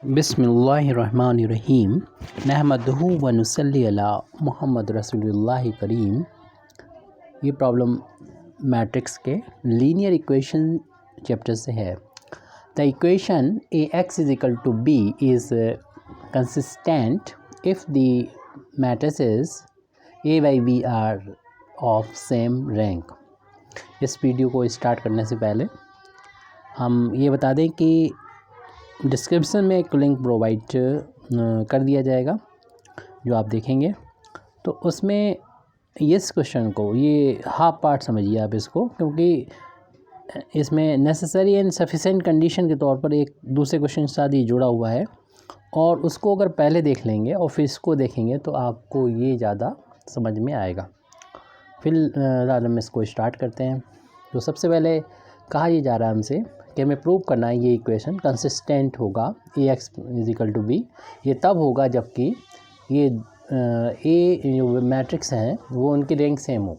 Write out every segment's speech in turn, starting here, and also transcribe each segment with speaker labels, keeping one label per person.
Speaker 1: बिस्मिल्लाहिर्रहमानिर्रहीम नहमदुहु व नुसल्ली अला मुहम्मद रसूलुल्लाहि करीम। ये प्रॉब्लम मैट्रिक्स के लीनियर इक्वेशन चैप्टर से है। The equation A X is equal to B is consistent if the matrices A by B are of same rank. इस वीडियो को स्टार्ट करने से पहले हम ये बता दें कि डिस्क्रिप्शन में एक लिंक प्रोवाइड कर दिया जाएगा जो आप देखेंगे, तो उसमें इस क्वेश्चन को ये हाफ पार्ट समझिए आप इसको, क्योंकि इसमें नेसेसरी एंड सफिशेंट कंडीशन के तौर पर एक दूसरे क्वेश्चन के साथ ये जुड़ा हुआ है, और उसको अगर पहले देख लेंगे और फिर इसको देखेंगे तो आपको ये ज़्यादा समझ में आएगा। फिर हम इसको स्टार्ट करते हैं। तो सबसे पहले कहा ये जा रहा है हमसे कि हमें प्रूव करना है ये इक्वेशन कंसिस्टेंट होगा A X is equal to B. ये तब होगा जबकि ये ए जो मैट्रिक्स हैं वो उनकी रैंक सेम हो।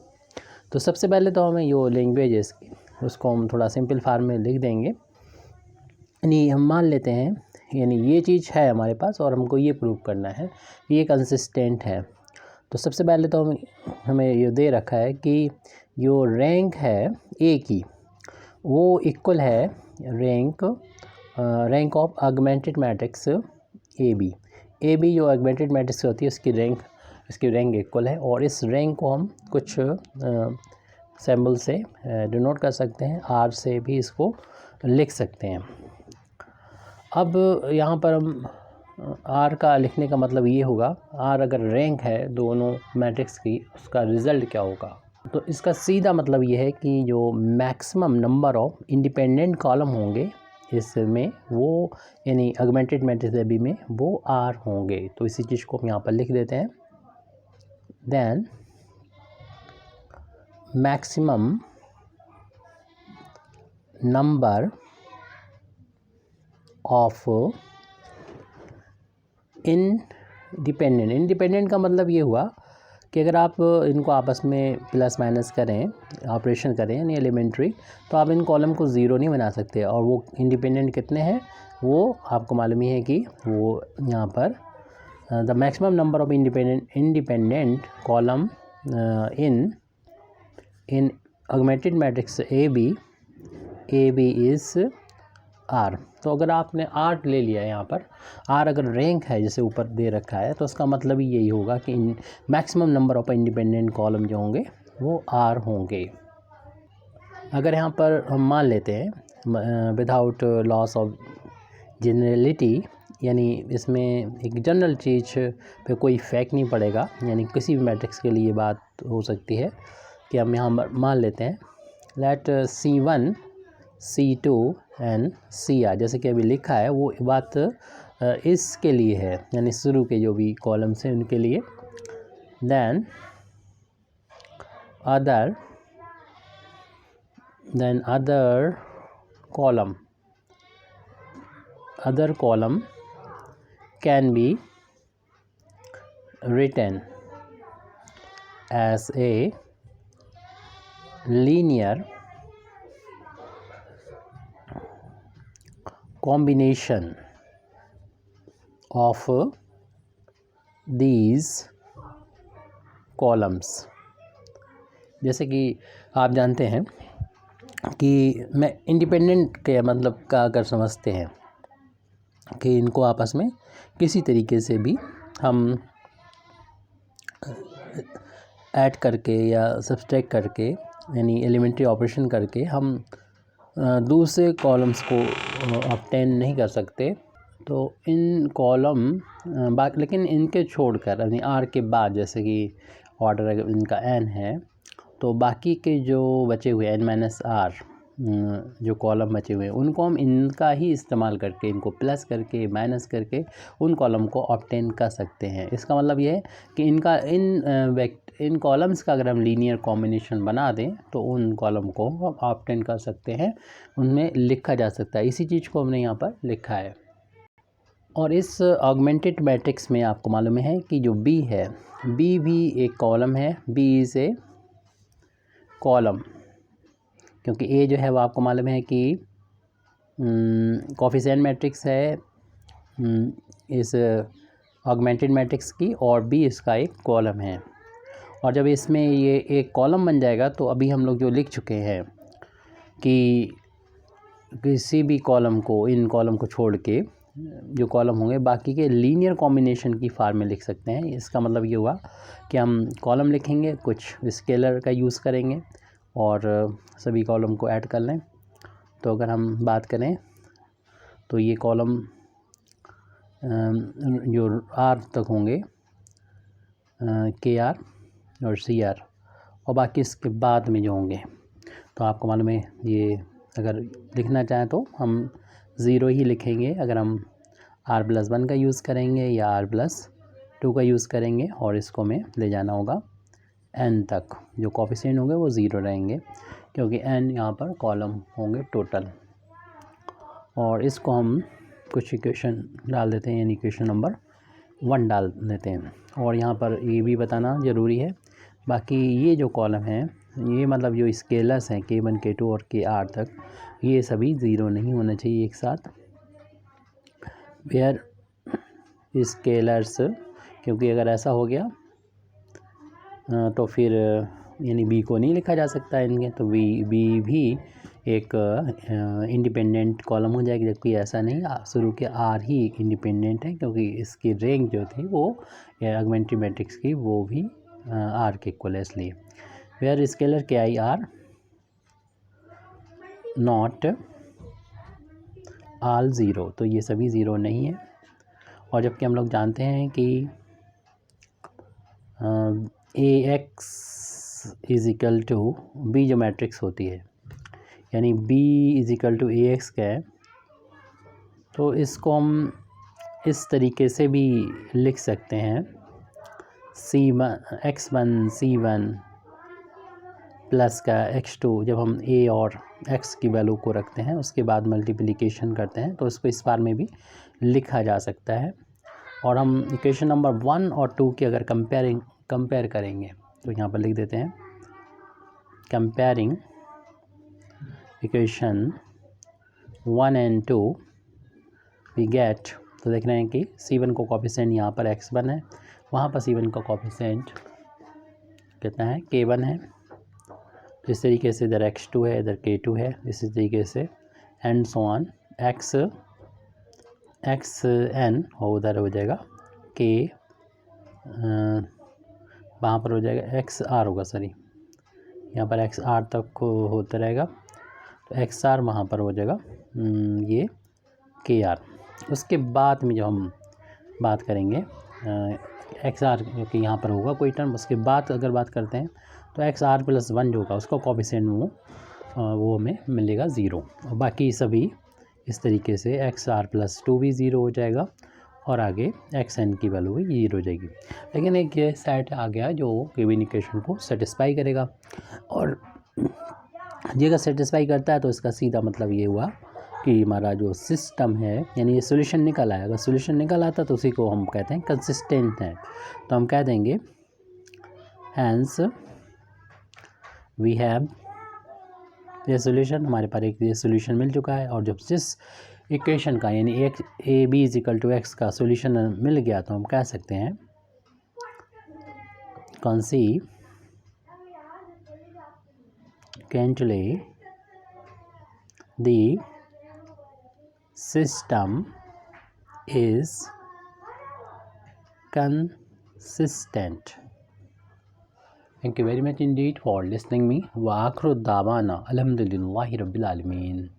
Speaker 1: तो सबसे पहले तो हमें जो लैंग्वेज है इसकी उसको हम थोड़ा सिंपल फार्म में लिख देंगे। यानी हम मान लेते हैं, यानी ये चीज़ है हमारे पास और हमको ये प्रूव करना है ये कंसिस्टेंट है। तो सबसे पहले तो हमें ये दे रखा है कि जो रैंक है ए की वो इक्वल है rank of augmented matrix A B जो ऑगमेंटेड मैट्रिक्स होती है इसकी रैंक इक्वल है, और इस रैंक को हम कुछ सिंबल से डिनोट कर सकते हैं, आर से भी इसको लिख सकते हैं। अब यहाँ पर हम आर का लिखने का मतलब ये होगा, आर अगर रैंक है दोनों मैट्रिक्स की उसका रिज़ल्ट क्या होगा। तो इसका सीधा मतलब ये है कि जो maximum number of independent column होंगे इसमें वो यानी ऑगमेंटेड मैट्रिक्स बी में वो आर होंगे। तो इसी चीज़ को हम यहाँ पर लिख देते हैं। Then maximum number of independent का मतलब ये हुआ कि अगर आप इनको आपस में प्लस माइनस करें, ऑपरेशन करें यानी एलिमेंट्री, तो आप इन कॉलम को ज़ीरो नहीं बना सकते। और वो इंडिपेंडेंट कितने हैं वो आपको मालूम ही है कि वो यहाँ पर the maximum number of independent column in augmented matrix A B is R. तो अगर आपने आर ले लिया है यहाँ पर, आर अगर रैंक है जैसे ऊपर दे रखा है, तो उसका मतलब ही यही होगा कि maximum number of independent column जो होंगे वो आर होंगे। अगर यहाँ पर हम मान लेते हैं विदाउट लॉस ऑफ जनरलिटी, यानी इसमें एक जनरल चीज़ पे कोई इफेक्ट नहीं पड़ेगा, यानी किसी भी मैट्रिक्स के लिए बात हो सकती है कि हम यहाँ मान लेते हैं late C1 C2 and CR, जैसे कि अभी लिखा है वो बात इसके लिए है, यानी शुरू के जो भी कॉलम्स हैं उनके लिए। Then other column can be written as a linear combination of these columns। जैसे कि आप जानते हैं कि मैं इंडिपेंडेंट के मतलब का अगर समझते हैं कि इनको आपस में किसी तरीके से भी हम ऐड करके या सब्सट्रैक्ट करके यानी एलिमेंट्री ऑपरेशन करके हम दूसरे कॉलम्स को ऑब्टेन नहीं कर सकते। तो इन कॉलम लेकिन इनके छोड़कर यानी आर के बाद, जैसे कि ऑर्डर अगर इनका एन है तो बाकी के जो बचे हुए n-r जो कॉलम बचे हुए हैं उनको हम इनका ही इस्तेमाल करके, इनको प्लस करके माइनस करके उन कॉलम को ऑब्टेन कर सकते हैं। इसका मतलब ये है कि इन कॉलम्स का अगर हम लीनियर कॉम्बिनेशन बना दें तो उन कॉलम को हम ऑब्टेन कर सकते हैं, उनमें लिखा जा सकता है। इसी चीज़ को हमने यहाँ पर लिखा है। और इस ऑगमेंटेड मैट्रिक्स में आपको मालूम है कि जो बी है, बी भी एक कॉलम है, बी इज़ ए कॉलम, क्योंकि ए जो है वो आपको मालूम है कि कोफिशिएंट मैट्रिक्स है इस ऑगमेंटेड मैट्रिक्स की और बी इसका एक कॉलम है। और जब इसमें ये एक कॉलम बन जाएगा तो अभी हम लोग जो लिख चुके हैं कि किसी भी कॉलम को, इन कॉलम को छोड़ के जो कॉलम होंगे बाकी के लीनियर कॉम्बिनेशन की फॉर्म में लिख सकते हैं। इसका मतलब ये हुआ कि हम कॉलम लिखेंगे, कुछ स्केलर का यूज़ करेंगे और सभी कॉलम को ऐड कर लें। तो अगर हम बात करें तो ये कॉलम जो आर तक होंगे, के आर और सी आर, और बाकी इसके बाद में जो होंगे, तो आपको मालूम है ये अगर लिखना चाहें तो हम 0 ही लिखेंगे अगर हम r+1 का यूज़ करेंगे या r+2 का यूज़ करेंगे, और इसको हमें ले जाना होगा n तक। जो कोफिशिएंट होंगे वो 0 रहेंगे क्योंकि n यहाँ पर कॉलम होंगे टोटल। और इसको हम कुछ इक्वेशन डाल देते हैं, यानी इक्वेशन नंबर 1 डाल देते हैं। और यहाँ पर ये भी बताना ज़रूरी है, बाकी ये जो कॉलम है, ये मतलब जो स्केलर्स हैं K1 K2 और KR तक, ये सभी 0 नहीं होना चाहिए एक साथ। वेयर स्केलर्स, क्योंकि अगर ऐसा हो गया तो फिर यानी बी को नहीं लिखा जा सकता इनके, तो बी भी एक इंडिपेंडेंट कॉलम हो जाएगी, जबकि ऐसा नहीं, शुरू के आर ही इंडिपेंडेंट है क्योंकि इसकी रैंक जो थी वो ऑगमेंटेड मैट्रिक्स की वो भी आर के इक्वल है। इसलिए वेयर स्केलर के आई आर नॉट आल 0, तो ये सभी 0 नहीं है। और जबकि हम लोग जानते हैं कि A X is equal to B जो मैट्रिक्स होती है, यानी b is equal to A X का है, तो इसको हम इस तरीके से भी लिख सकते हैं x1 c1 प्लस का x2। जब हम a और x की वैल्यू को रखते हैं उसके बाद मल्टीप्लिकेशन करते हैं तो इसको इस बार में भी लिखा जा सकता है। और हम इक्वेशन नंबर 1 और 2 की अगर कंपेयर करेंगे तो यहाँ पर लिख देते हैं comparing equation 1 and 2 we get, तो देख रहे हैं कि C1 को कोफिशिएंट यहाँ पर x1 है, वहाँ पर C1 का कोफिशिएंट कितना है, K1 है। तो इस तरीके से इधर x2 है, इधर K2 है, इसी तरीके से एंड सो ऑन xn और उधर हो जाएगा K, वहाँ पर हो जाएगा XR होगा, सॉरी यहाँ पर XR तक होता रहेगा, तो XR वहाँ पर हो जाएगा ये KR। उसके बाद में जो हम बात करेंगे XR क्योंकि यहाँ पर होगा कोई टर्म, उसके बाद अगर बात करते हैं तो XR+1 जो होगा उसका कोफिशिएंट वो हमें मिलेगा 0, और बाकी सभी इस तरीके से XR+2 भी 0 हो जाएगा और आगे XN की वैल्यू भी 0 हो जाएगी। लेकिन एक ये सेट आ गया जो केविन इक्वेशन को सेटिस्फाई करेगा, और ये अगर सेटिस्फाई करता है तो इसका सीधा मतलब ये हुआ कि हमारा जो सिस्टम है, यानी ये सोल्यूशन निकल आया। अगर सोल्यूशन निकल आता तो उसी को हम कहते हैं कंसिस्टेंट है, तो हम कह देंगे हैंस वी हैव ये सोल्यूशन, हमारे पास एक ये सोल्यूशन मिल चुका है। और जब जिस इक्वेशन का यानी A B is equal to X का सोल्यूशन मिल गया तो हम कह सकते हैं consequently the system is consistent. Thank you very much indeed for listening me. Wa akhiru da'wana alhamdulillahi rabbil alamin.